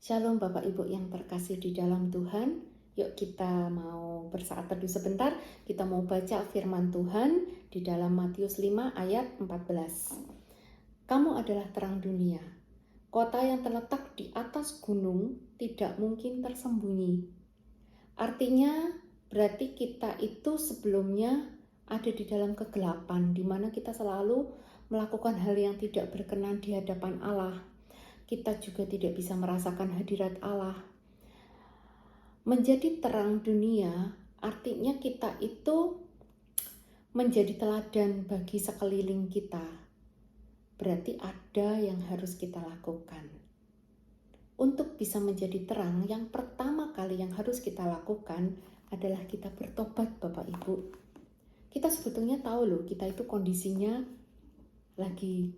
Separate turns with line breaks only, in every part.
Shalom Bapak Ibu yang terkasih di dalam Tuhan. Yuk kita mau bersaat teduh sebentar. Kita mau baca firman Tuhan di dalam Matius 5 ayat 14. Kamu adalah terang dunia. Kota yang terletak di atas gunung tidak mungkin tersembunyi. Artinya berarti kita itu sebelumnya ada di dalam kegelapan, di mana kita selalu melakukan hal yang tidak berkenan di hadapan Allah. Kita juga tidak bisa merasakan hadirat Allah. Menjadi terang dunia artinya kita itu menjadi teladan bagi sekeliling kita. Berarti ada yang harus kita lakukan. Untuk bisa menjadi terang, yang pertama kali yang harus kita lakukan adalah kita bertobat, Bapak Ibu. Kita sebetulnya tahu loh, kita itu kondisinya lagi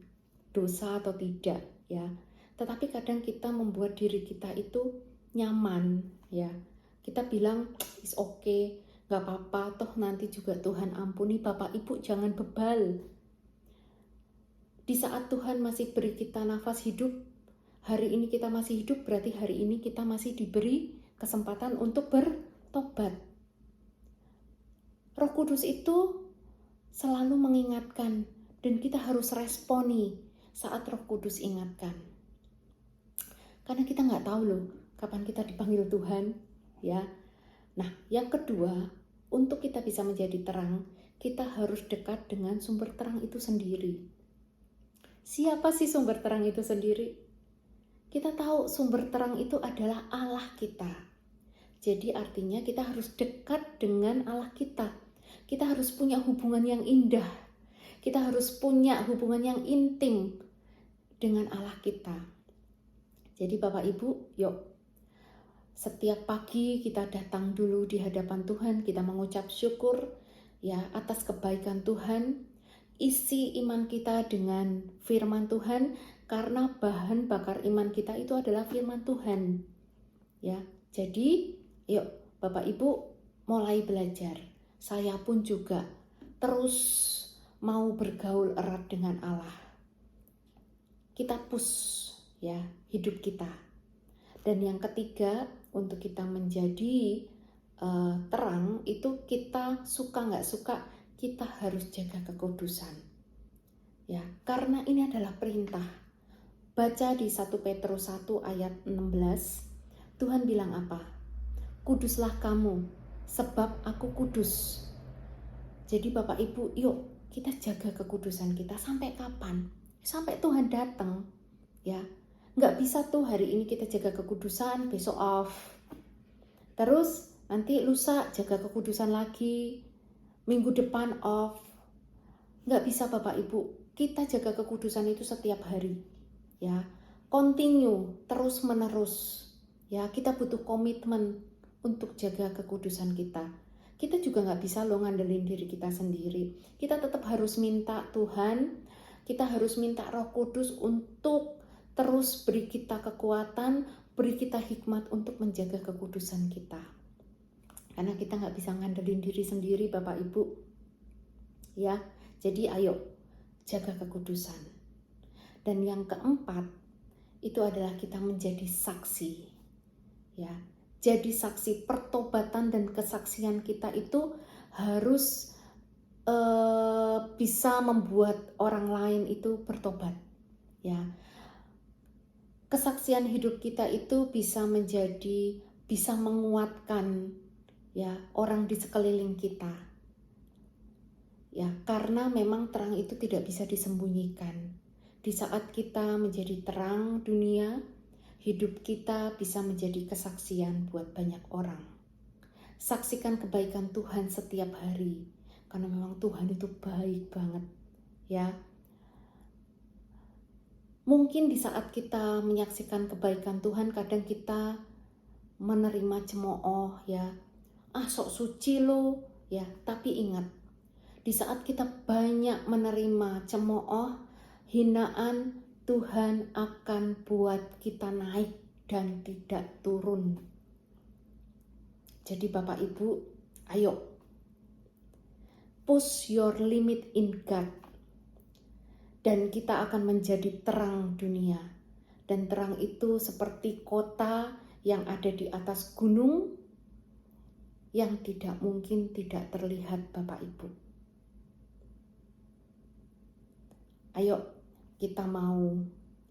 dosa atau tidak, ya. Tetapi kadang kita membuat diri kita itu nyaman, ya. Kita bilang, it's okay, gak apa-apa, toh nanti juga Tuhan ampuni. Bapak Ibu jangan bebal. Di saat Tuhan masih beri kita nafas hidup, hari ini kita masih hidup, berarti hari ini kita masih diberi kesempatan untuk bertobat. Roh Kudus itu selalu mengingatkan, dan kita harus responi saat Roh Kudus ingatkan. Karena kita nggak tahu loh kapan kita dipanggil Tuhan, ya. Nah, yang kedua, untuk kita bisa menjadi terang, kita harus dekat dengan sumber terang itu sendiri. Siapa sih sumber terang itu sendiri? Kita tahu sumber terang itu adalah Allah kita. Jadi artinya kita harus dekat dengan Allah kita. Kita harus punya hubungan yang indah. Kita harus punya hubungan yang intim dengan Allah kita. Jadi Bapak Ibu, yuk setiap pagi kita datang dulu di hadapan Tuhan, kita mengucap syukur ya atas kebaikan Tuhan. Isi iman kita dengan firman Tuhan, karena bahan bakar iman kita itu adalah firman Tuhan. Ya, jadi yuk Bapak Ibu mulai belajar. Saya pun juga terus mau bergaul erat dengan Allah. Kita push ya hidup kita. Dan yang ketiga, untuk kita menjadi terang itu kita suka nggak suka, kita harus jaga kekudusan. Ya, karena ini adalah perintah. Baca di 1 Petrus 1 ayat 16, Tuhan bilang apa? Kuduslah kamu, sebab aku kudus. Jadi Bapak Ibu, yuk kita jaga kekudusan kita sampai kapan? Sampai Tuhan datang, ya. Nggak bisa tuh hari ini kita jaga kekudusan, besok off. Terus nanti lusa jaga kekudusan lagi, minggu depan off. Nggak bisa Bapak Ibu, kita jaga kekudusan itu setiap hari. Ya, continue, terus menerus. Ya, kita butuh komitmen untuk jaga kekudusan kita. Kita juga nggak bisa loh ngandelin diri kita sendiri. Kita tetap harus minta Tuhan, kita harus minta Roh Kudus untuk terus beri kita kekuatan, beri kita hikmat untuk menjaga kekudusan kita. Karena kita nggak bisa ngandelin diri sendiri Bapak Ibu. Ya, jadi ayo jaga kekudusan. Dan yang keempat, itu adalah kita menjadi saksi. Ya, jadi saksi. Pertobatan dan kesaksian kita itu harus bisa membuat orang lain itu bertobat. Ya, kesaksian hidup kita itu bisa menguatkan ya orang di sekeliling kita. Ya, karena memang terang itu tidak bisa disembunyikan. Di saat kita menjadi terang dunia, hidup kita bisa menjadi kesaksian buat banyak orang. Saksikan kebaikan Tuhan setiap hari, karena memang Tuhan itu baik banget, ya. Mungkin di saat kita menyaksikan kebaikan Tuhan, kadang kita menerima cemooh, ya. Sok suci lo, ya. Tapi ingat, di saat kita banyak menerima cemooh, hinaan, Tuhan akan buat kita naik dan tidak turun. Jadi Bapak Ibu, ayo push your limit in God. Dan kita akan menjadi terang dunia. Dan terang itu seperti kota yang ada di atas gunung yang tidak mungkin tidak terlihat Bapak Ibu. Ayo kita mau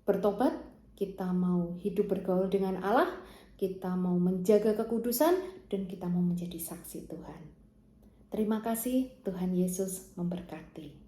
bertobat, kita mau hidup bergaul dengan Allah, kita mau menjaga kekudusan, dan kita mau menjadi saksi Tuhan. Terima kasih, Tuhan Yesus memberkati.